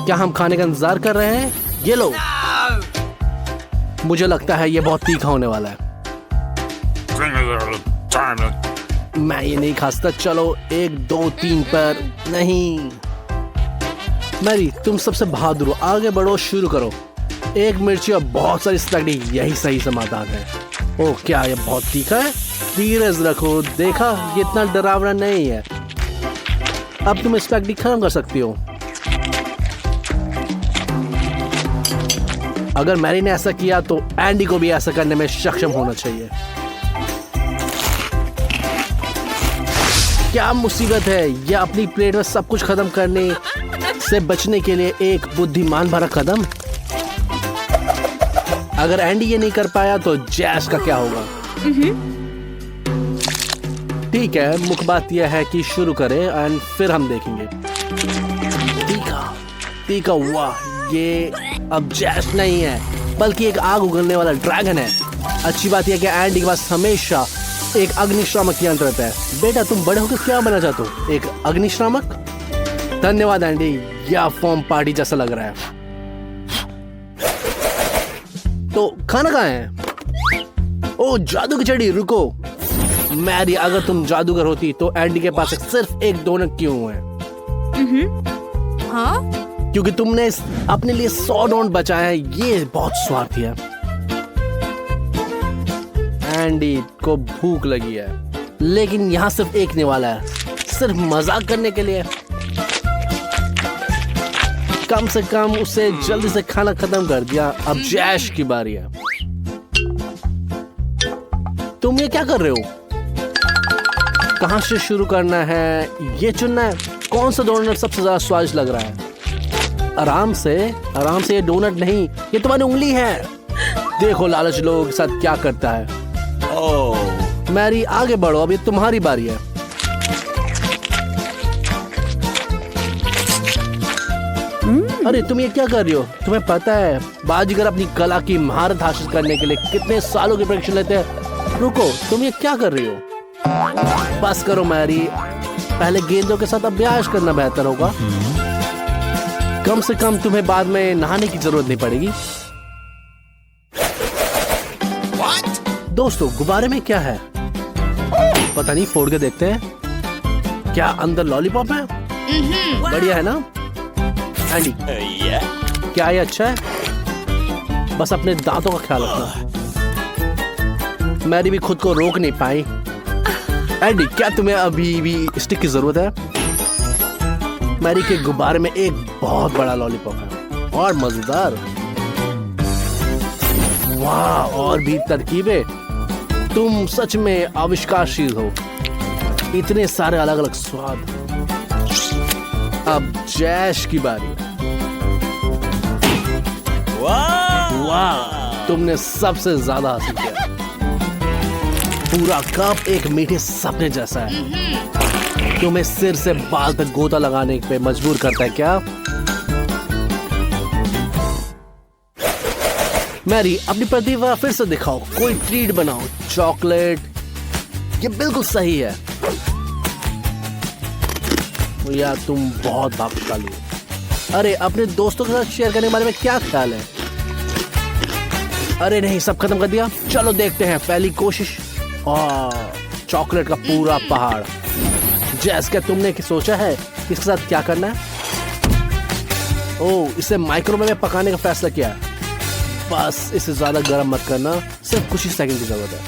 क्या हम खाने का इंतजार कर रहे हैं? ये लो। मुझे लगता है ये बहुत तीखा होने वाला है। मैं ये नहीं खा सकता। चलो 1 2 3 पर नहीं। मैरी, तुम सबसे बहादुर हो, आगे बढ़ो, शुरू करो। 1 मिर्ची और बहुत सारी स्पैगेटी, यही सही समाधान है। ओह, क्या ये बहुत तीखा है? धीरज रखो। देखा, ये इतना डरावना नहीं है। अब तुम स्पैगेटी खत्म कर सकती हो। अगर मैरी ने ऐसा किया तो एंडी को भी ऐसा करने में सक्षम होना चाहिए। क्या मुसीबत है! यह अपनी प्लेट में सब कुछ खत्म करने से बचने के लिए एक बुद्धिमान भरा कदम। अगर एंडी ये नहीं कर पाया तो जैस का क्या होगा? ठीक है, मुख्य बात यह है कि शुरू करें एंड फिर हम देखेंगे। तीखा, वाह! ये अब जैस नहीं है बल्कि एक आग उगलने वाला ड्रैगन है। अच्छी बात यह कि एंडी के पास हमेशा एक अग्निशामक यंत्र रहता है। बेटा, तुम बड़े होकर क्या बनना चाहते हो? एक अग्निशामक? धन्यवाद एंडी, यह फॉर्म पार्टी जैसा लग रहा है। तो खाना कहाँ है? ओ, जादू की छड़ी, रुको। मैरी, अगर तुम जादूगर होती तो एंडी के पास सिर्फ एक डोनट क्यों है? हाँ? क्योंकि तुमने अपने लिए 100 डोनट बचाए हैं। ये बहुत स्वार्थी है। एंडी को भूख लगी है, लेकिन यहाँ सिर्फ एक निवाला है, सिर्फ मजाक करने के लिए। कम से कम उसे जल्दी से खाना खत्म कर दिया। अब जैश की बारी है। तुम ये क्या कर रहे हो? कहाँ से शुरू करना है? ये चुनना है कौन सा डोनट सबसे ज्यादा स्वादिष्ट लग रहा है। आराम से, ये डोनट नहीं, ये तुम्हारी उंगली है। देखो लालच लोगों के साथ क्या करता है। मैरी, आगे बढ़ो, अब ये तुम्हारी बारी है। अरे तुम ये क्या कर रही हो? तुम्हें पता है बाजीगर अपनी कला की महारत हासिल करने के लिए कितने सालों की परीक्षा लेते हैं? रुको, तुम ये क्या कर रही हो? बस करो मैरी, पहले गेंदों के साथ अभ्यास करना बेहतर होगा। कम से कम तुम्हें बाद में नहाने की जरूरत नहीं पड़ेगी। दोस्तों, गुब्बारे में क्या है? पता नहीं, फोड़ के देखते हैं। क्या अंदर लॉलीपॉप है? बढ़िया है ना एंडी? क्या ये अच्छा है? बस अपने दांतों का ख्याल रखना। मैरी भी खुद को रोक नहीं पाई। एंडी, क्या तुम्हें अभी भी स्टिक की जरूरत है? मैरी के गुब्बारे में एक बहुत बड़ा लॉलीपॉप है और मजेदार। वाह, और भी तरकीबें। तुम सच में आविष्कारशील हो। इतने सारे अलग अलग स्वाद। अब जैश की बारी। वाह, तुमने सबसे ज्यादा हासिल किया। पूरा कप एक मीठे सपने जैसा है। तुम्हें सिर से बाल तक गोता लगाने पे मजबूर करता है क्या? मैरी, अपनी प्रतिभा फिर से दिखाओ। कोई ट्रीट बनाओ। चॉकलेट, ये बिल्कुल सही है। यार, तुम बहुत भाग्यशाली हो। अरे, अपने दोस्तों के साथ शेयर करने के बारे में क्या ख्याल है? अरे नहीं, सब खत्म कर दिया। चलो देखते हैं पहली कोशिश। चॉकलेट का पूरा पहाड़। जैस, क्या तुमने सोचा है इसके साथ क्या करना है? ओह, इसे माइक्रोवेव में पकाने का फैसला किया है। बस इसे ज्यादा गर्म मत करना, सिर्फ कुछ ही सेकंड की जरूरत है।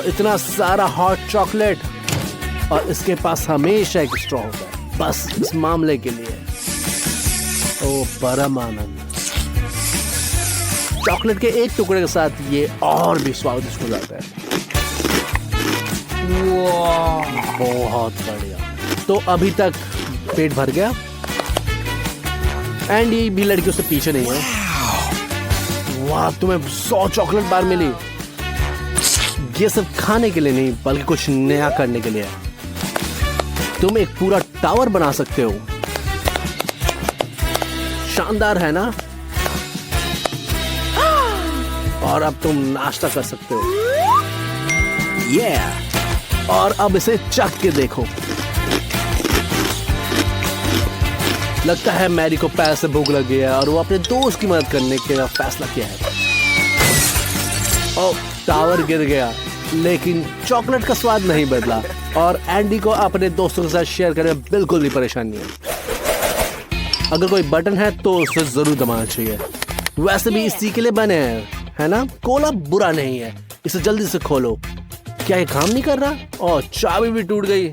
इतना सारा हॉट चॉकलेट, और इसके पास हमेशा एक स्ट्रॉ होता है, बस इस मामले के लिए। ओह, परम आनंद। चॉकलेट के एक टुकड़े के साथ ये और भी स्वादिष्ट हो जाता है। बहुत बढ़िया। तो अभी तक पेट भर गया। एंडी भी लड़कियों से पीछे नहीं है। वाह, तुम्हें 100 चॉकलेट बार मिली। ये सिर्फ खाने के लिए नहीं बल्कि कुछ नया करने के लिए है। तुम एक पूरा टावर बना सकते हो। शानदार है ना? और अब तुम नाश्ता कर सकते हो। और अब इसे चख के देखो। लगता है मैरी को पैर से भूख लग गया और वो अपने दोस्त की मदद करने का फैसला किया है। ओह, टावर गिर गया, लेकिन चॉकलेट का स्वाद नहीं बदला और एंडी को अपने दोस्तों के साथ शेयर करने में बिल्कुल भी परेशानी है। अगर कोई बटन है तो उसे जरूर दबाना चाहिए। वैसे भी इसी के लिए बने हैं, है ना? कोला बुरा नहीं है, इसे जल्दी से खोलो। क्या ये काम नहीं कर रहा? और चाबी भी टूट गई।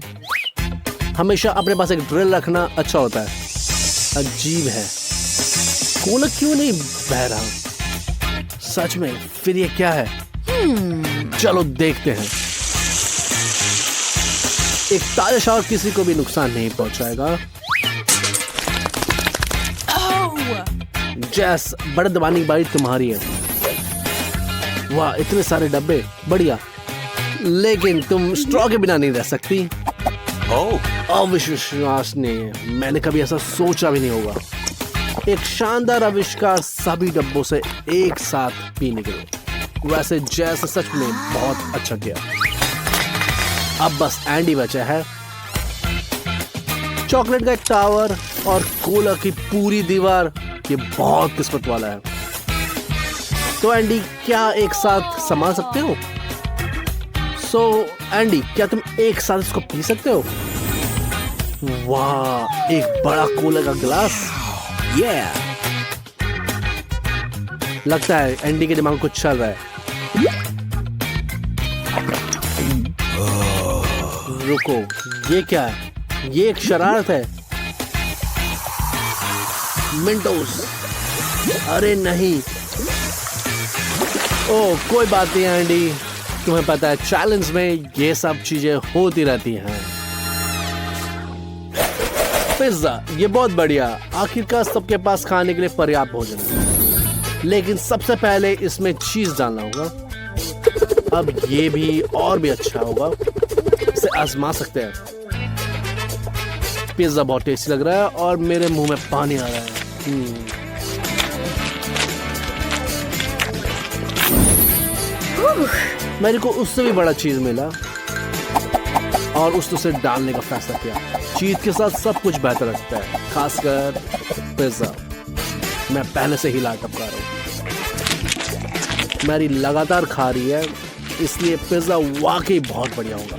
हमेशा अपने पास एक ड्रिल रखना अच्छा होता है। अजीब है, कोला क्यों नहीं बह रहा? सच में, फिर ये क्या है? चलो देखते हैं। एक ताजा शावर किसी को भी नुकसान नहीं पहुंचाएगा। जैस, बड़े दबाने की बारी तुम्हारी है। वाह, इतने सारे डब्बे, बढ़िया। लेकिन तुम स्ट्रॉ के बिना नहीं रह सकती। अविश्वसनीय, मैंने कभी ऐसा सोचा भी नहीं होगा। एक शानदार आविष्कार सभी डब्बों से एक साथ पीने के लिए। वैसे जैसे सच में बहुत अच्छा किया। अब बस एंडी बचा है। चॉकलेट का एक टावर और कोला की पूरी दीवार, ये बहुत किस्मत वाला है। तो एंडी, क्या एक साथ संभाल सकते हो? एंडी, क्या तुम एक साथ इसको पी सकते हो? वाह, एक बड़ा कोला का गिलास। लगता है एंडी के दिमाग में कुछ चल रहा है। रुको, ये क्या है? ये एक शरारत है। मिंटोस, अरे नहीं। ओह, कोई बात नहीं एंडी, तुम्हें पता है चैलेंज में ये सब चीजें होती रहती हैं। पिज्जा, ये बहुत बढ़िया। आखिरकार सबके पास खाने के लिए पर्याप्त भोजन है। लेकिन सबसे पहले इसमें चीज डालना होगा। अब ये भी और भी अच्छा होगा, इसे आजमा सकते हैं। पिज्जा बहुत टेस्टी लग रहा है और मेरे मुंह में पानी आ रहा है। मेरे को उससे भी बड़ा चीज मिला और उसने उसे डालने का फैसला किया। चीज के साथ सब कुछ बेहतर लगता है, खासकर पिज्जा। मैं पहले से ही ला टपका रहा हूँ। मैरी लगातार खा रही है, इसलिए पिज्जा वाकई बहुत बढ़िया होगा।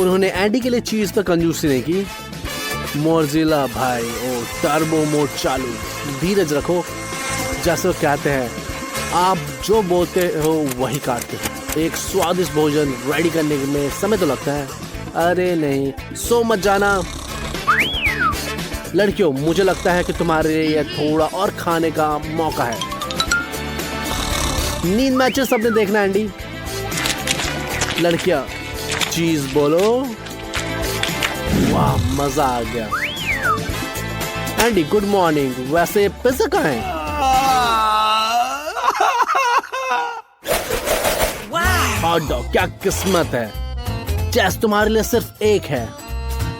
उन्होंने एंडी के लिए चीज पर कंजूसी नहीं की। मोज़रेला भाई, ओ टर्बो मोड चालू। धीरज रखो, जैसे वो कहते हैं, आप जो बोलते हो वही काटते हो। एक स्वादिष्ट भोजन रेडी करने में समय तो लगता है। अरे नहीं, सो मत जाना। लड़कियों, मुझे लगता है कि तुम्हारे लिए यह थोड़ा और खाने का मौका है। नींद मैचेस सबने देखना एंडी। लड़कियां, चीज बोलो। वाह, मजा आ गया। Andy, good morning. वैसे पिज्जा कहाँ है? हॉट डॉग, क्या किस्मत है। जैस, तुम्हारे लिए सिर्फ एक है।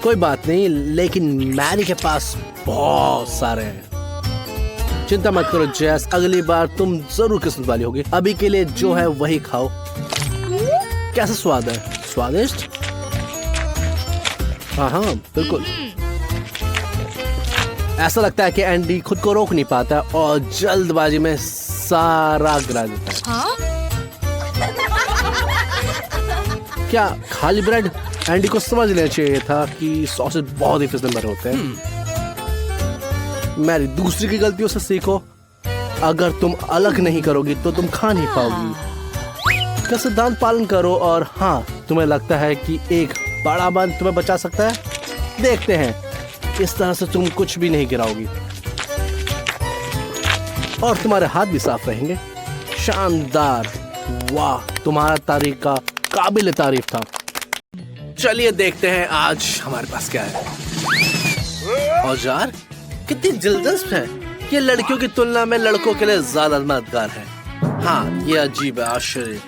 कोई बात नहीं, लेकिन मैरी के पास बहुत सारे हैं। चिंता मत करो जैस, अगली बार तुम जरूर किस्मत वाली होगी। अभी के लिए जो है वही खाओ। कैसा स्वाद है? स्वादिष्ट? हाँ, बिल्कुल। ऐसा लगता है कि एंडी खुद को रोक नहीं पाता और जल्दबाजी में सारा गिरा देता है। क्या खाली ब्रेड? एंडी को समझ लेना चाहिए था कि सॉसेज बहुत ही फिसलन होते हैं। मैरी, दूसरी की गलतियों से सीखो। अगर तुम अलग नहीं करोगी तो तुम खा नहीं पाओगी। का सिद्धांत पालन करो। और हाँ, तुम्हें लगता है कि एक बड़ा बंद तुम्हें बचा सकता है? देखते हैं। इस तरह से तुम कुछ भी नहीं गिराओगी और तुम्हारे हाथ भी साफ रहेंगे। शानदार, वाह, तुम्हारा तरीका काबिल तारीफ था। चलिए देखते हैं आज हमारे पास क्या है। औजार कितनी दिलचस्प है। ये लड़कियों की तुलना में लड़कों के लिए ज्यादा मददगार है। हाँ, ये अजीब है, आश्चर्य।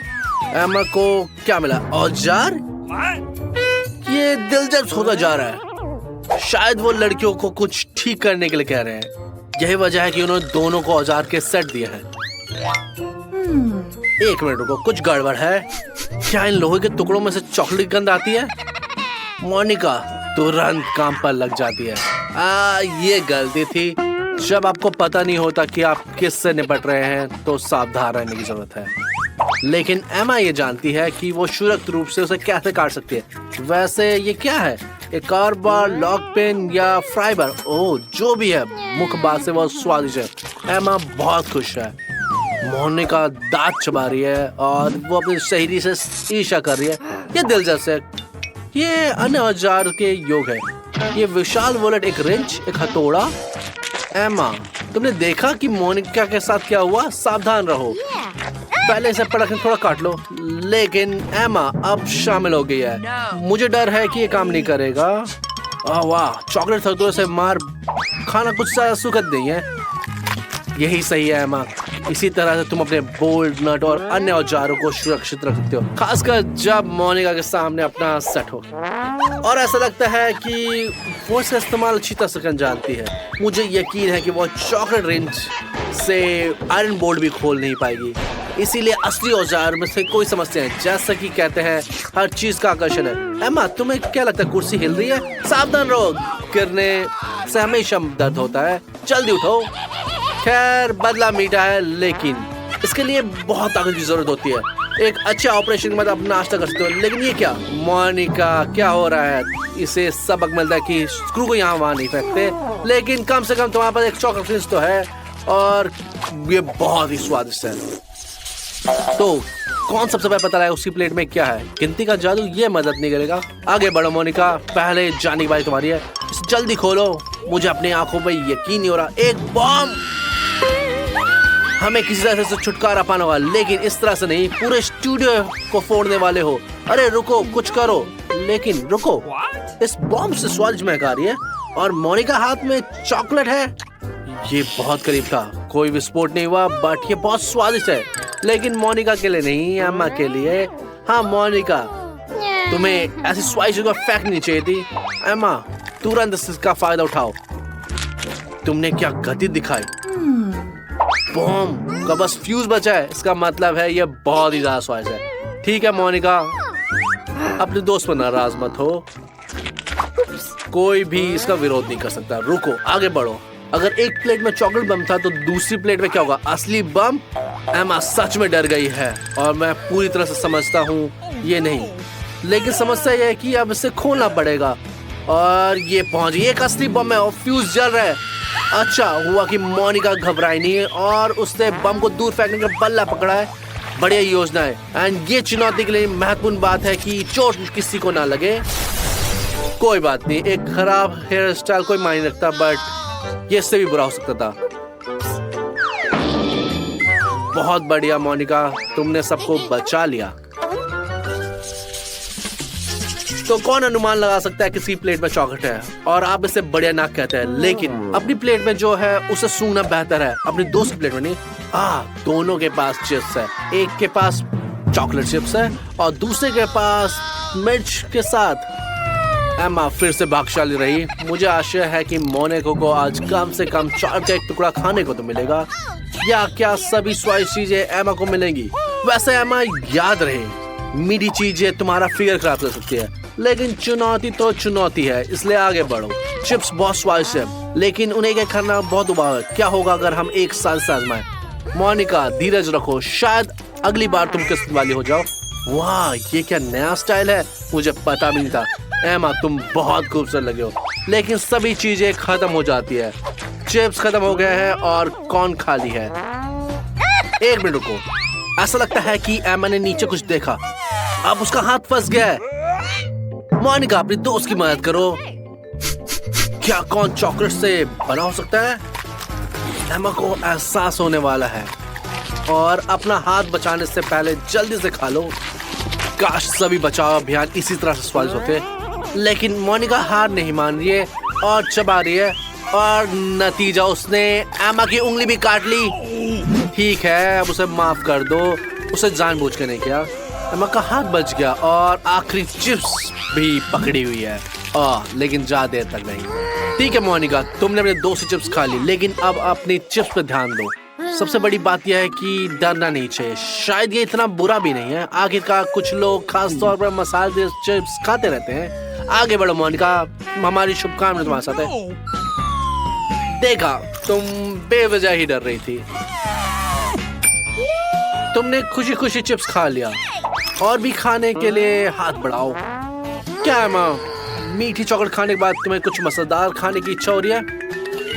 एमा को क्या मिला? औजार? ये दिलचस्प होता जा रहा है। शायद वो लड़कियों को कुछ ठीक करने के लिए कह रहे हैं। यही वजह है कि उन्होंने दोनों को औजार के सेट दिए हैं। एक मिनट रुको, कुछ गड़बड़ है। क्या इन लोहे के टुकड़ों में से चॉकलेट गंध आती है? मोनिका, तुरंत काम पर लग जाती है। ये गलती थी। जब आपको पता नहीं होता कि आप किससे निपट रहे हैं तो सावधान रहने की जरूरत है। लेकिन एमा ये जानती है कि वो सुरक्षित रूप से उसे कैसे काट सकती है। वैसे ये क्या है? एक कार बार, लॉक पेन या फ्राई बार? ओह, जो भी है, मुख्य बात से बहुत स्वादिष्ट है। एमा बहुत खुश है। मोनिका दांत चबा रही है और वो अपनी सहेली से ईर्ष्या कर रही है। ये दिलचस्प है। ये अन्य औजार के योग है। ये विशाल वॉलेट, एक रिंच, एक हथौड़ा। एमा, तुमने देखा कि मोनिका के साथ क्या हुआ? सावधान रहो। पहले इसे पटक थोड़ा काट लो। लेकिन एमा अब शामिल हो गई है। मुझे डर है कि ये काम नहीं करेगा। वाह, चॉकलेट हथौड़े से मार खाना कुछ ज्यादा सुखद नहीं है। यही सही है एमा। इसी तरह से तुम अपने बोल्ट, नट और अन्य औजारों को सुरक्षित रखते हो, खासकर जब मोनिका के सामने अपना सेट हो। और ऐसा लगता है कि वो इसका इस्तेमाल अच्छी तरह से जानती है। मुझे यकीन है कि वो चॉकलेट रिंच से आयरन बोल्ट भी खोल नहीं पाएगी। इसीलिए असली औजार में से कोई समस्या है। जैसा कि कहते हैं, हर चीज का आकर्षण है। एमा, तुम्हें क्या लगता है कुर्सी हिल रही है? सावधान रहो, गिरने से हमेशा दर्द होता है। जल्दी उठो। खैर, बदला मीठा है, लेकिन इसके लिए बहुत ताकत की जरूरत होती है। एक अच्छे ऑपरेशन के बाद आप नाश्ता कर सकते हो। लेकिन ये क्या? मोनिका, क्या हो रहा है? इसे सबक मिलता है कि स्क्रू को यहाँ वहाँ नहीं फेंकते। लेकिन कम से कम तुम्हारे पास एक चॉकलेट रिंच तो है और ये बहुत ही स्वादिष्ट है। तो कौन सबसे पहले पता लगाएगा उसकी प्लेट में क्या है? गिनती का जादू ये मदद नहीं करेगा। आगे बढ़ो मोनिका, पहले जाने की बारी तुम्हारी है। इसे जल्दी खोलो। मुझे अपनी आंखों पर यकीन नहीं हो रहा। एक बॉम्ब! हमें किसी तरह से छुटकारा पाना होगा, लेकिन इस तरह से नहीं। पूरे स्टूडियो को फोड़ने वाले हो। अरे रुको, कुछ करो। लेकिन रुको, इस बॉम्ब से स्वादिष्ट महक आ रही है और मोनिका हाथ में चॉकलेट है। ये बहुत करीब था। कोई विस्फोट नहीं हुआ, बट ये बहुत स्वादिष्ट है। लेकिन मोनिका के लिए नहीं, एमा के लिए। हाँ मोनिका, तुम्हें ऐसी स्वादिष्ट को फेंकनी चाहिए थी। एमा, तुरंत इसका फायदा उठाओ। तुमने क्या गति दिखाई? बॉम्ब का बस फ्यूज बचा है। इसका मतलब है ये बहुत ही ज्यादा स्वादिष्ट है। ठीक है मोनिका, अपने दोस्त पर नाराज मत हो। कोई भी इसका विरोध नहीं कर सकता। रुको, आगे बढ़ो। अगर एक प्लेट में चॉकलेट बम था तो दूसरी प्लेट में क्या होगा? असली बम? एमा सच में डर गई है और मैं पूरी तरह से समझता हूँ ये नहीं। लेकिन समस्या यह है कि अब इसे खोलना पड़ेगा। और ये पहुंच गई। एक असली बम है और फ्यूज जल रहा है। अच्छा हुआ कि मोनिका घबराई नहीं और उसने बम को दूर फेंकने का बल्ला पकड़ा है। बढ़िया योजना है। एंड ये चुनौती के लिए महत्वपूर्ण बात है कि चोट किसी को ना लगे। कोई बात नहीं, एक खराब हेयर स्टाइल कोई मायने रखता, बट ये इससे भी बुरा हो सकता था। बहुत बढ़िया मोनिका, तुमने सबको बचा लिया। तो कौन अनुमान लगा सकता है किसी प्लेट में चॉकलेट है और आप इसे बढ़िया नाक कहते हैं। लेकिन अपनी प्लेट में जो है उसे सूंघना बेहतर है, अपनी दोस्त प्लेट में नहीं। दोनों के पास चिप्स है। एक के पास चॉकलेट चिप्स है और दूसरे के पास मिर्च के साथ। एमा फिर से भाग्यशाली रही। मुझे आशा है कि मोनिका को आज कम से कम चॉकलेट का एक टुकड़ा खाने को तो मिलेगा। या क्या सभी स्वादिष्ट चीजें एमा को मिलेंगी? वैसे एमा, याद रहे, मीठी चीजें तुम्हारा फिगर खराब कर सकती है, लेकिन चुनौती तो चुनौती है, इसलिए आगे बढ़ो। चिप्स बहुत स्वादिष्ट है, लेकिन उन्हें क्या करना बहुत उबाऊ है। क्या होगा अगर हम एक साल से आजमाएं? मोनिका, धीरज रखो, शायद अगली बार तुम किस्मत वाली हो जाओ। वाह, ये क्या नया स्टाइल है, मुझे पता भी नहीं था। एमा, तुम बहुत खूबसूरत लगे हो, लेकिन सभी चीजें खत्म हो जाती है। चिप्स खत्म हो गए हैं और कौन खाली है। एक मिनट रुको, ऐसा लगता है कि एमा ने नीचे कुछ देखा। अब उसका हाथ फंस गया है। मोनिका, अपनी दोस्त की मदद करो। क्या कौन चॉकलेट से बना हो सकता है? एमा को एहसास होने वाला है और अपना हाथ बचाने से पहले जल्दी से खा लो। काश सभी बचाव अभियान इसी तरह से स्वादिष्ट होते। लेकिन मोनिका हार नहीं मान रही है और चबा रही है और नतीजा, उसने एमा की उंगली भी काट ली। ठीक है, अब उसे माफ कर दो, उसे जानबूझ के नहीं किया। एमा का हाथ बच गया और आखिरी चिप्स भी पकड़ी हुई है। लेकिन ज्यादा देर तक नहीं। ठीक है मोनिका, तुमने अपने 2 चिप्स खा ली, लेकिन अब अपनी चिप्स पे ध्यान दो। सबसे बड़ी बात यह है कि डरना नहीं चाहिए। शायद ये इतना बुरा भी नहीं है। आखिरकार कुछ लोग खास तौर पर मसालेदार चिप्स खाते रहते हैं। आगे बढ़ो मोनिका, हमारी शुभकामनाएं तुम्हारे साथ है। देखा, तुम बेवजह ही डर रही थी। तुमने खुशी खुशी चिप्स खा लिया और भी खाने के लिए हाथ बढ़ाओ। क्या है माँ, मीठी चॉकलेट खाने के बाद तुम्हें कुछ मजेदार खाने की इच्छा हो रही है?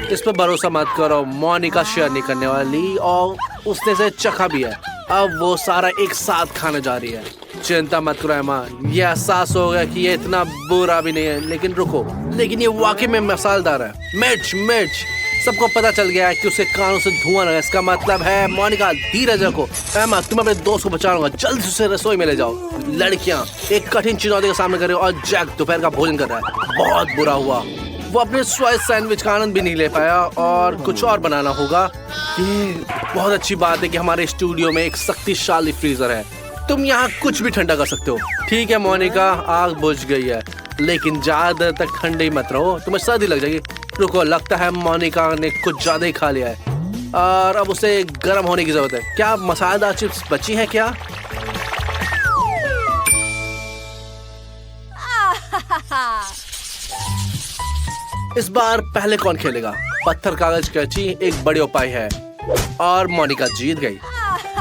इस पर भरोसा मत करो, मोनिका शेयर नहीं करने वाली और उसने से चखा भी है। अब वो सारा एक साथ खाने जा रही है। चिंता मत करो माँ, ये एहसास हो गया कि ये इतना बुरा भी नहीं है, लेकिन रुको, लेकिन ये वाकई में मसालेदार है। मिर्च मिर्च, सबको पता चल गया है कि उसके कानों से धुआं लगा। इसका मतलब है मोनिका धीरज रखो। एमा, तुम अपने दोस्त को बचाऊंगा, जल्द से उसे रसोई में ले जाओ। लड़कियां एक कठिन चुनौती का सामना कर रही और जैक दोपहर का भोजन कर रहा है। बहुत बुरा हुआ, वो अपने स्वाद सैंडविच का आनंद भी नहीं ले पाया और कुछ और बनाना होगा। ये बहुत अच्छी बात है कि हमारे स्टूडियो में एक शक्तिशाली फ्रीजर है, तुम यहाँ कुछ भी ठंडा कर सकते हो। ठीक है मोनिका, आग बुझ गई है, लेकिन ज्यादा देर तक ठंडे मत रहो, तुम्हें सर्दी लग जाएगी। रुको, लगता है मोनिका ने कुछ ज्यादा ही खा लिया है और अब उसे गर्म होने की जरूरत है। क्या मसालेदार चिप्स बची हैं क्या? इस बार पहले कौन खेलेगा? पत्थर कागज कैंची एक बड़े उपाय है और मोनिका जीत गई।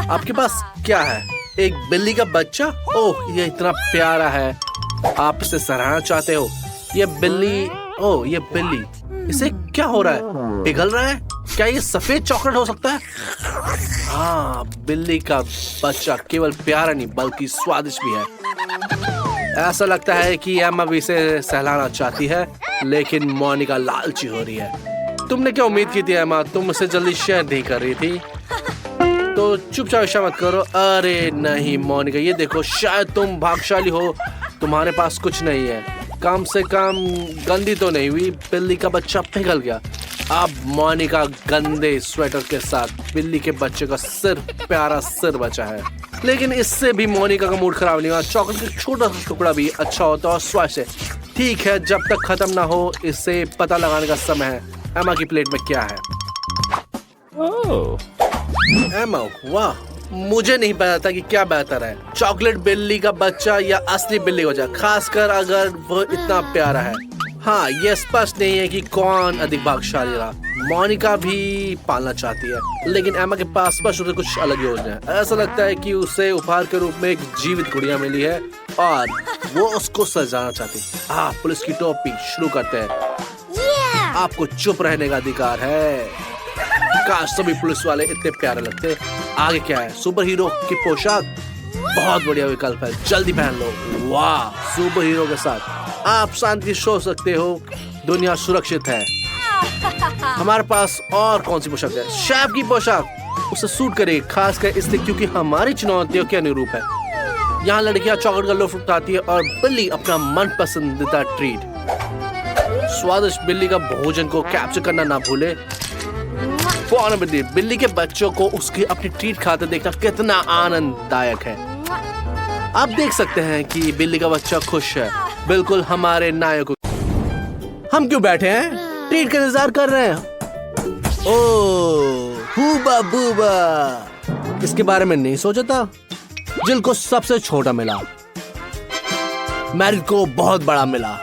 आपके पास क्या है? एक बिल्ली का बच्चा? ओह, ये इतना प्यारा है, आप इसे सराहना चाहते हो। ये बिल्ली, ओह ये बिल्ली, इसे क्या हो रहा है? पिघल रहा है? क्या ये सफेद चॉकलेट हो सकता है? हाँ, बिल्ली का बच्चा केवल प्यारा नहीं बल्कि स्वादिष्ट भी है। ऐसा लगता है कि एमा भी इसे सहलाना चाहती है, लेकिन मोनिका लालची हो रही है। तुमने क्या उम्मीद की थी एमा? तुम उसे जल्दी शेयर नहीं कर रही थी, तो चुपचाप ऐसा मत करो। अरे नहीं मोनिका, ये देखो, शायद तुम भाग्यशाली हो, तुम्हारे पास कुछ नहीं है। कम से कम गंदी तो नहीं हुई। बिल्ली का बच्चा पिघल गया। अब मोनिका गंदे स्वेटर के साथ बिल्ली के बच्चे का सिर्फ प्यारा सिर बचा है, लेकिन इससे भी मोनिका का मूड खराब नहीं हुआ। चॉकलेट का छोटा सा टुकड़ा भी अच्छा होता है और स्वादिष्ट है। ठीक है, जब तक खत्म ना हो इसे पता लगाने का समय है। एमा की प्लेट में क्या है? एमा, वाह, मुझे नहीं पता था कि क्या बेहतर है, चॉकलेट बिल्ली का बच्चा या असली बिल्ली का बच्चा, खासकर अगर वो इतना प्यारा है। हाँ, ये स्पष्ट नहीं है कि कौन अधिक भाग्यशाली रहा। मोनिका भी पालना चाहती है, लेकिन एमा के पास स्पष्ट रूप से कुछ अलग योजना है। ऐसा लगता है कि उसे उपहार के रूप में एक जीवित गुड़िया मिली है और वो उसको सजाना चाहती है। पुलिस की टोपी, शुरू करते हैं। आपको चुप रहने का अधिकार है। काश सभी पुलिस वाले इतने प्यारे लगते। आगे क्या है? सुपर हीरो की पोशाक, बहुत बढ़िया विकल्प है, जल्दी पहन लो। वाह, सुपर हीरो के साथ आप शांति सो सकते हो, दुनिया सुरक्षित है। हमारे पास और कौन सी पोशाक है? शेफ की पोशाक उसे सूट करेगी, खासकर इसलिए क्योंकि हमारी चुनौतियों के अनुरूप है। यहाँ लड़कियां चॉकलेट का लुत्फ उठाती है और बिल्ली अपना मन पसंदीदा ट्रीट। स्वादिष्ट बिल्ली का भोजन को कैप्चर करना ना भूले। बिल्ली के बच्चों को उसकी अपनी ट्रीट खाते देखना कितना आनंददायक है। आप देख सकते हैं कि बिल्ली का बच्चा खुश है, बिल्कुल हमारे नायक। हम क्यों बैठे हैं? ट्रीट का इंतजार कर रहे हैं। ओह, हूबा बूबा, इसके बारे में नहीं सोचा था। जिल को सबसे छोटा मिला, मैरी को बहुत बड़ा मिला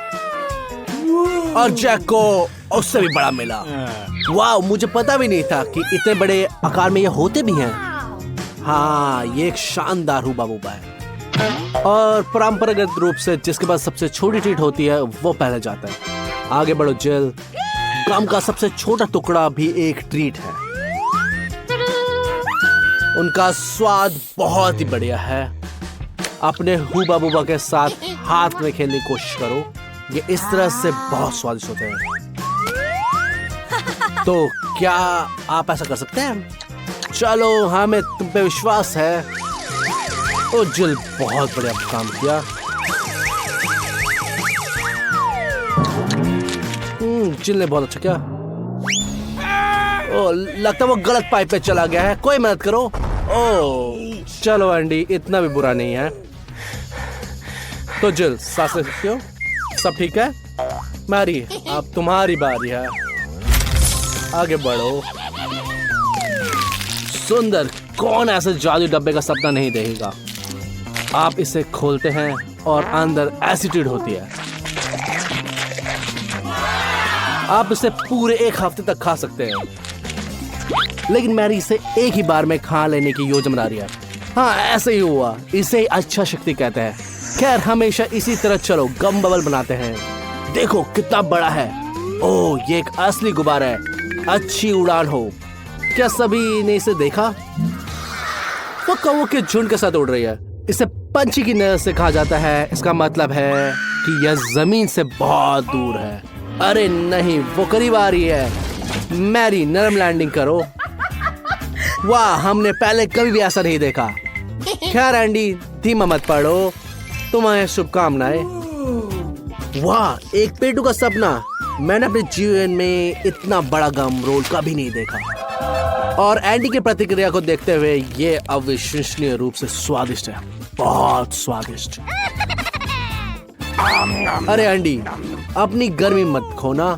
और जैक को उससे भी बड़ा मिला। वाह, मुझे पता भी नहीं था कि इतने बड़े आकार में ये होते भी हैं। हाँ, ये एक शानदार हुबा बूबा है और परंपरागत रूप से जिसके पास सबसे छोटी ट्रीट होती है वो पहले जाता है। आगे बढ़ो जिल, गम का सबसे छोटा टुकड़ा भी एक ट्रीट है। उनका स्वाद बहुत ही बढ़िया है। अपने हुबा बूबा के साथ हाथ में खेलने की कोशिश करो, ये इस तरह से बहुत स्वादिष्ट होते हैं। तो क्या आप ऐसा कर सकते हैं? चलो, हमें तुम पे विश्वास है। ओ जिल, बहुत बढ़िया काम किया। जिल ने बहुत अच्छा किया। ओ, लगता है वो गलत पाइप पे चला गया है, कोई मदद करो। ओ चलो एंडी, इतना भी बुरा नहीं है। तो जिल, सांस ले सकती हो? सब ठीक है? मैरी, अब तुम्हारी बारी है, आगे बढ़ो। सुंदर, कौन ऐसे जादू डब्बे का सपना नहीं देखेगा। आप इसे खोलते हैं और अंदर एसिड होती है। आप इसे पूरे एक हफ्ते तक खा सकते हैं, लेकिन मैरी इसे एक ही बार में खा लेने की योजना बना रही है। हाँ, ऐसे ही हुआ। इसे अच्छा शक्ति कहते हैं। खैर, हमेशा इसी तरह चलो गम बबल बनाते हैं। देखो कितना बड़ा है। ओह, ये एक असली गुब्बारा है। अच्छी उड़ान हो। क्या सभी ने इसे देखा? वो कौवों के झुंड के साथ उड़ रही है। इसे पंछी की नजर से कहा जाता है। इसका मतलब है कि यह जमीन से बहुत दूर है। अरे नहीं, वो करीब आ रही है। मैरी, नरम लैंडिंग करो। वाह, हमने पहले कभी भी ऐसा नहीं देखा। खैर एंडी, धीमा मत पड़ो। तुम्हें शुभकामनाएं। वाह, एक पेटू का सपना। मैंने अपने जीवन में इतना बड़ा गम रोल कभी नहीं देखा। और एंडी की प्रतिक्रिया को देखते हुए ये अविश्वसनीय रूप से स्वादिष्ट है। बहुत स्वादिष्ट। अरे एंडी, अपनी गर्मी मत खोना।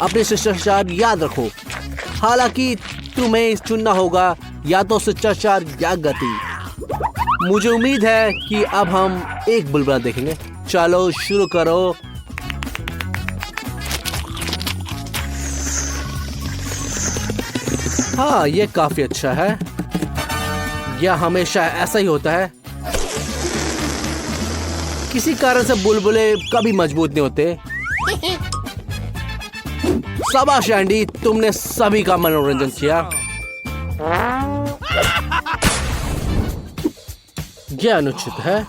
अपने शिष्टाचार याद रखो। हालांकि तुम्हें चुनना होगा या तो शिष्टाचार या गति। मुझे उम्मीद है कि अब हम एक बुलबुला देखेंगे। चलो शुरू करो। हाँ, ये काफी अच्छा है। यह हमेशा ऐसा ही होता है। किसी कारण से बुलबुले कभी मजबूत नहीं होते। शाबाश एंडी, तुमने सभी का मनोरंजन किया। यह अनुचित है।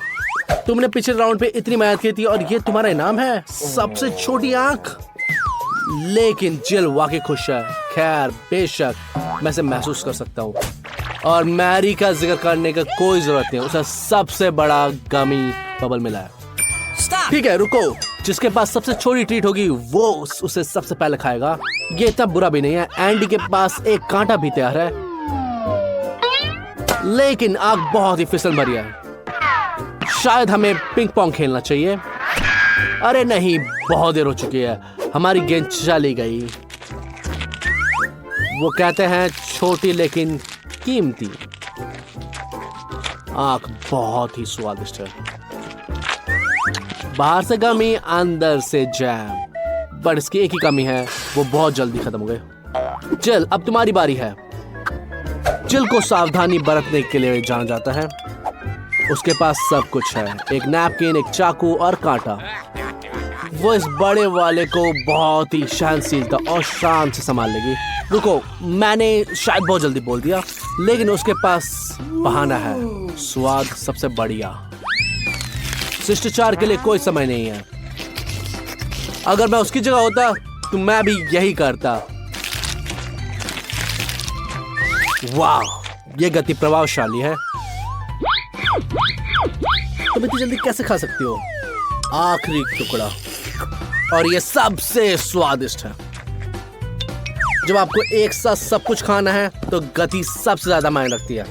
तुमने पिछले राउंड पे इतनी मेहनत की थी और ये तुम्हारा इनाम है, सबसे छोटी आंख। लेकिन जिल वाकई खुश है। खैर, बेशक मैं इसे महसूस कर सकता हूँ। और मैरी का जिक्र करने का कोई जरूरत नहीं। उसे सबसे बड़ा गमी बबल मिला है। ठीक है, रुको। जिसके पास सबसे छोटी ट्रीट होगी वो उसे सबसे पहले खाएगा। ये इतना बुरा भी नहीं है। एंडी के पास एक कांटा भी तैयार है, लेकिन आग बहुत ही फिसल भरी है। शायद हमें पिंग पोंग खेलना चाहिए। अरे नहीं, बहुत देर हो चुकी है। हमारी गेंद चली गई। वो कहते हैं छोटी लेकिन कीमती। आंख बहुत ही स्वादिष्ट है। बाहर से गमी, अंदर से जैम। पर इसकी एक ही कमी है, वो बहुत जल्दी खत्म हो गए। जिल, अब तुम्हारी बारी है। जिल को सावधानी बरतने के लिए जाना जाता है। उसके पास सब कुछ है, एक नैपकिन, एक चाकू और कांटा। वो इस बड़े वाले को बहुत ही सहनशीलता और शान से संभाल लेगी। रुको, मैंने शायद बहुत जल्दी बोल दिया, लेकिन उसके पास बहाना है। स्वाद सबसे बढ़िया। शिष्टाचार के लिए कोई समय नहीं है। अगर मैं उसकी जगह होता तो मैं भी यही करता। वाह, ये गति प्रभावशाली है। तुम इतनी जल्दी कैसे खा सकती हो? आखिरी टुकड़ा, और ये सबसे स्वादिष्ट है। जब आपको एक साथ सब कुछ खाना है तो गति सबसे ज्यादा मायने रखती है।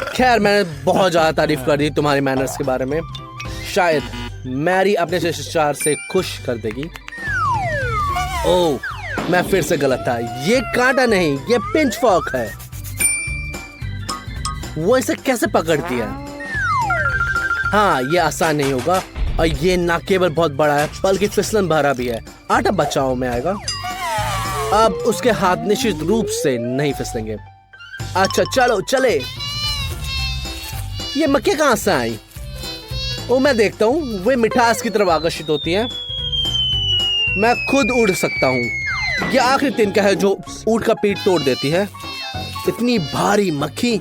खैर, मैंने बहुत ज्यादा तारीफ कर दी तुम्हारी मैनर्स के बारे में। शायद मैरी अपने शिष्टाचार से खुश कर देगी। ओह, मैं फिर से गलत था। ये कांटा नहीं, ये पिंच फॉर्क है। वो इसे कैसे पकड़ती है? हाँ, ये आसान नहीं होगा। और ये ना केवल बहुत बड़ा है बल्कि फिसलन भरा भी है। आटा बचाव में आएगा। अब उसके हाथ निश्चित रूप से नहीं फिसलेंगे। अच्छा, चलो चले। ये मक्के कहां से आई? ओ, मैं देखता हूँ। वे मिठास की तरफ आकर्षित होती हैं। मैं खुद उड़ सकता हूँ। यह आखिरी तिनका है जो ऊंट का पीठ तोड़ देती है। इतनी भारी मक्खी।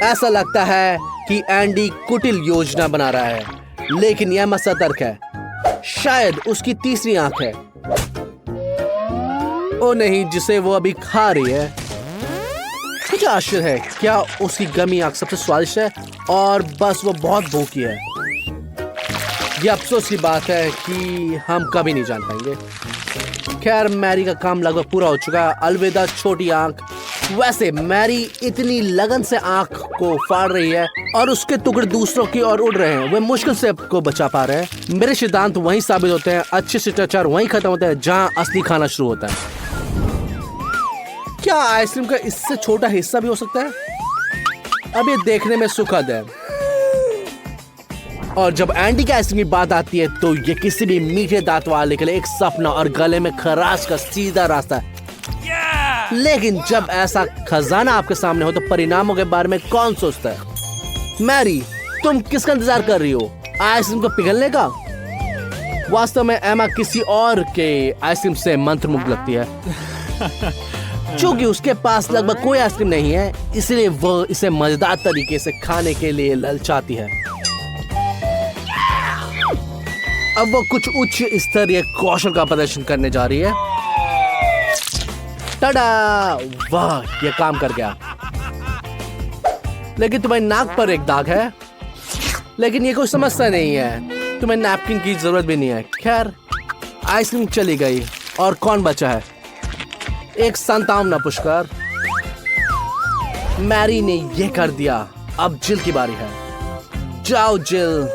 ऐसा लगता है कि एंडी कुटिल योजना बना रहा है, लेकिन यह सतर्क है। शायद उसकी तीसरी आंख है। ओ नहीं, जिसे वो अभी खा रही है। मुझे आश्चर्य है, क्या उसकी गमी आंख सबसे स्वादिष्ट है और बस वो बहुत भूखी है। यह अफसोस की बात है कि हम कभी नहीं जान पाएंगे। खैर, मैरी का काम लगभग पूरा हो चुका है। अलविदा छोटी आंख। वैसे मैरी इतनी लगन से आंख को फाड़ रही है और उसके टुकड़े दूसरों की ओर उड़ रहे हैं। वे मुश्किल से आपको बचा पा रहे हैं। मेरे सिद्धांत वहीं साबित होते हैं। अच्छे शिष्टाचार वहीं खत्म होते हैं जहां असली खाना शुरू होता है। क्या आइसक्रीम का इससे छोटा हिस्सा भी हो सकता है? अब ये देखने में सुखद है। और जब एंडी की आइसक्रीम की बात आती है तो ये किसी भी मीठे दांत वाले के लिए एक सपना और गले में खराश का सीधा रास्ता है। लेकिन जब ऐसा खजाना आपके सामने हो तो परिणामों के बारे में कौन सोचता है? मैरी, तुम किसका इंतजार कर रही हो? आइसक्रीम को पिघलने का? वास्तव में एमा किसी और के आइसक्रीम से मंत्रमुग्ध लगती है। चूंकि उसके पास लगभग कोई आइसक्रीम नहीं है, इसलिए वो इसे मजेदार तरीके से खाने के लिए ललचाती है। अब वो कुछ उच्च स्तरीय कौशल का प्रदर्शन करने जा रही है। टडा! वाह, ये काम कर गया। लेकिन तुम्हारी नाक पर एक दाग है। लेकिन ये कोई समस्या नहीं है, तुम्हें नैपकिन की जरूरत भी नहीं है। खैर, आइसक्रीम चली गई और कौन बचा है? एक संतावना पुष्कर। मैरी ने ये कर दिया। अब जिल की बारी है। जाओ जिल।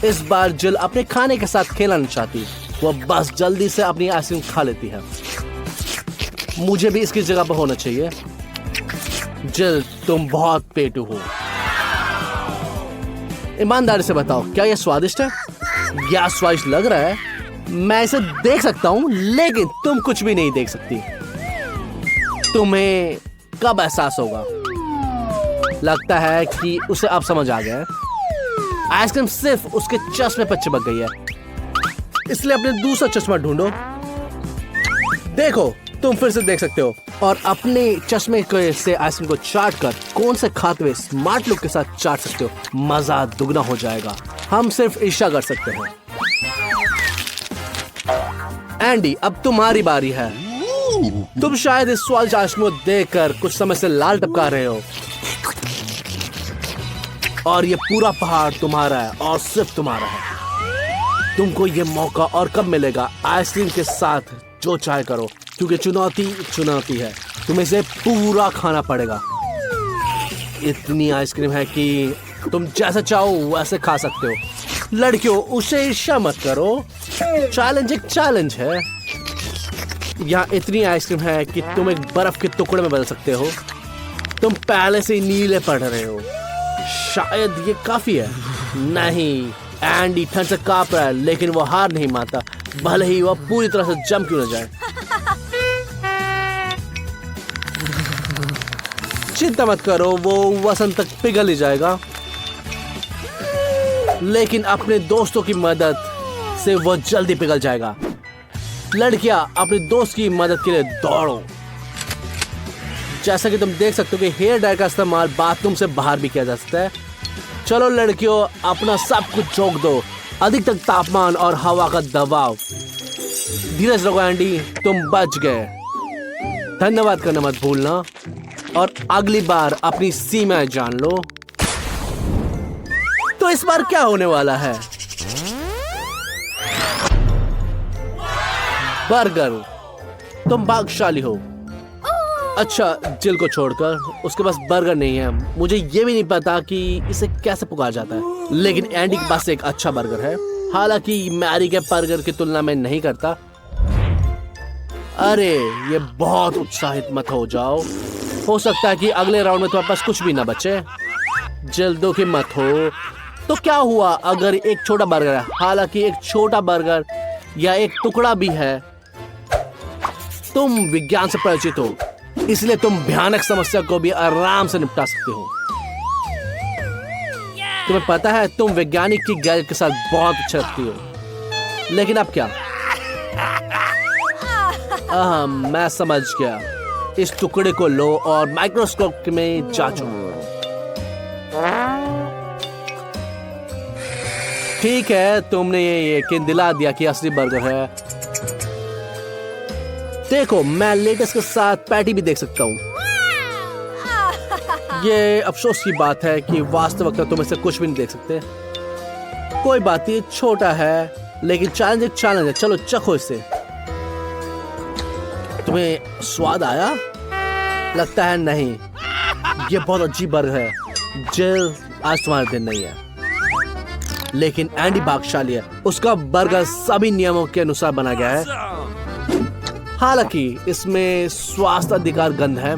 इस बार जिल अपने खाने के साथ खेलना नहीं चाहती, वो बस जल्दी से अपनी आइसक्रीम खा लेती है। मुझे भी इसकी जगह पर होना चाहिए। जिल, तुम बहुत पेटू हो। ईमानदारी से बताओ, क्या यह स्वादिष्ट है? या स्वादिष्ट लग रहा है? मैं इसे देख सकता हूँ, लेकिन तुम कुछ भी नहीं देख सकती। तुम्हें कब एहसास होगा? लगता है कि उसे अब समझ आ गया है। आइसक्रीम सिर्फ उसके चश्मे पर चिपक गई है, इसलिए अपने दूसरा चश्मा ढूंढो। देखो, तुम फिर से देख सकते हो और अपने चश्मे से आइसक्रीम को चाट कर कौन से खाते हुए स्मार्ट लुक के साथ चाट सकते हो। मजा दुगना हो जाएगा। हम सिर्फ ईर्ष्या कर सकते हैं। एंडी, अब तुम्हारी बारी है। तुम शायद इस स्वादिष्ट आइसक्रीम को देखकर कुछ समय से लाल टपका रहे हो। और ये पूरा पहाड़ तुम्हारा है और सिर्फ तुम्हारा है। तुमको ये मौका और कब मिलेगा? आइसक्रीम के साथ जो चाहे करो, क्योंकि चुनौती है। तुम्हें इसे पूरा खाना पड़ेगा। इतनी आइसक्रीम है कि तुम जैसा चाहो वैसे खा सकते हो। लड़कियों, उसे ईर्ष्या मत करो। चैलेंज एक चैलेंज है। यहाँ इतनी आइसक्रीम है कि तुम एक बर्फ के टुकड़े में बदल सकते हो। तुम पहले से ही नीले पड़ रहे हो। शायद ये काफी है। नहीं, एंडी ठंड से कांप रहा है, लेकिन वो हार नहीं मानता, भले ही वह पूरी तरह से जम क्यों न जाए। चिंता मत करो, वो वसंत तक पिघल ही जाएगा। लेकिन अपने दोस्तों की मदद से वो जल्दी पिघल जाएगा। लड़कियां, अपने दोस्त की मदद के लिए दौड़ो। जैसा कि तुम देख सकते हो कि हेयर ड्रायर का इस्तेमाल बाथरूम से बाहर भी किया जा सकता है। चलो लड़कियों, अपना सब कुछ झोंक दो। अधिकतम तापमान और हवा का दबाव। धीरज रखो एंडी, तुम बच गए। धन्यवाद करना मत भूलना और अगली बार अपनी सीमाएं जान लो। तो इस बार क्या होने वाला है? बर्गर, तुम भाग्यशाली हो। अच्छा, जिल को छोड़कर उसके पास बर्गर नहीं है। मुझे ये भी नहीं पता कि इसे कैसे पुकारा जाता है, लेकिन एंडी के पास एक अच्छा बर्गर है। हालांकि मैरी के बर्गर की तुलना में नहीं करता। अरे, ये बहुत उत्साहित मत हो जाओ। हो सकता है कि अगले राउंड में तुम्हारे पास कुछ भी ना बचे। जल्दों की मत हो। तो क्या हुआ अगर एक छोटा बर्गर है? हालांकि एक छोटा बर्गर या एक टुकड़ा भी है। तुम विज्ञान से परिचित हो, इसलिए तुम भयानक समस्या को भी आराम से निपटा सकते हो। तुम्हें पता है, तुम वैज्ञानिक की गैजेट के साथ बहुत अच्छे लगती हो। लेकिन अब क्या? मैं समझ गया। इस टुकड़े को लो और माइक्रोस्कोप में जांचो। ठीक है, तुमने ये यकीन दिला दिया कि असली बर्गर है। देखो, मैं लेटेस के साथ पैटी भी देख सकता हूँ। ये अफसोस की बात है कि वास्तविकता तुम इसे कुछ भी नहीं देख सकते। कोई बात नहीं, छोटा है, लेकिन चैलेंज एक चैलेंज है। चलो चखो इसे। तुम्हें स्वाद आया? लगता है नहीं। ये बहुत अजीब बर्गर है। जिल, आज तुम्हारा दिन नहीं है। लेकिन एंडी भाग्यशाली है। उसका बर्गर सभी नियमों के अनुसार बना गया है। हालांकि इसमें स्वास्थ्य अधिकार गंध है,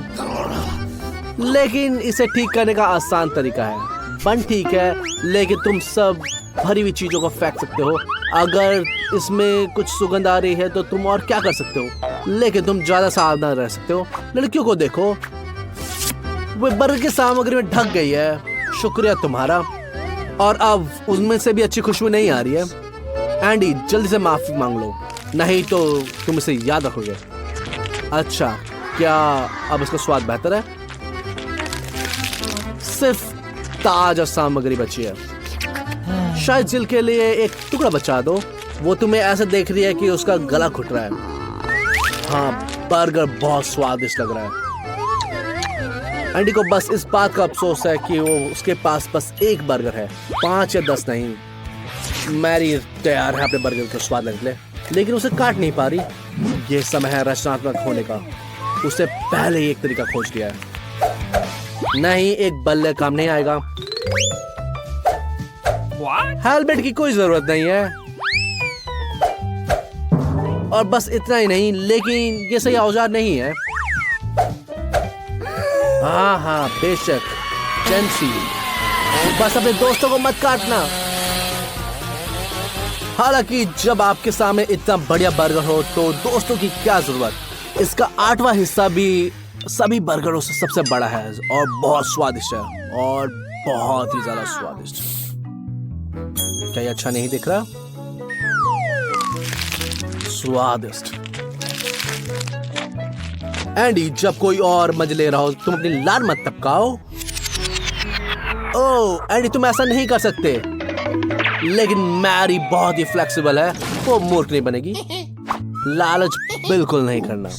लेकिन इसे ठीक करने का आसान तरीका है। बन ठीक है, लेकिन तुम सब भरी हुई चीजों को फेंक सकते हो। अगर इसमें कुछ सुगंध आ रही है तो तुम और क्या कर सकते हो, लेकिन तुम ज्यादा सावधान रह सकते हो। लड़कियों को देखो, वो बर्गर की सामग्री में ढक गई है। शुक्रिया तुम्हारा। और अब उसमें से भी अच्छी खुशबू नहीं आ रही है। एंडी, जल्दी से माफी मांग लो, नहीं तो तुम इसे याद रखोगे। अच्छा, क्या अब इसका स्वाद बेहतर है? सिर्फ ताजा सामग्री बची है। शायद जिल के लिए एक टुकड़ा बचा दो। वो तुम्हें ऐसे देख रही है कि उसका गला घुट रहा है। हाँ, बर्गर बहुत स्वादिष्ट लग रहा है। एंडी को बस इस बात का अफसोस है कि वो उसके पास बस एक बर्गर है, 5 या 10 नहीं। मैरी तैयार है अपने बर्गर का स्वाद लेने के लिए, लेकिन उसे काट नहीं पा रही। ये समय है रचनात्मक होने का। उसे पहले ही एक तरीका खोज लिया है। नहीं, एक बल्ले काम नहीं आएगा। हेलमेट की कोई जरूरत नहीं है। और बस इतना ही नहीं, लेकिन ये सही औजार नहीं है। हाँ, बेशक जेंसी, बस अपने दोस्तों को मत काटना। हालांकि जब आपके सामने इतना बढ़िया बर्गर हो तो दोस्तों की क्या जरूरत। इसका 8वां हिस्सा भी सभी बर्गरों से सबसे बड़ा है और बहुत स्वादिष्ट है, और बहुत ही ज्यादा स्वादिष्ट। क्या ये अच्छा नहीं दिख रहा? स्वादिष्ट। एंडी, जब कोई और मजे ले रहा हो तुम अपनी लार मत टपकाओ। ओह एंडी, तुम ऐसा नहीं कर सकते। लेकिन मैरी बहुत ही फ्लेक्सिबल है, वो मूर्ख नहीं बनेगी। लालच बिल्कुल नहीं करना।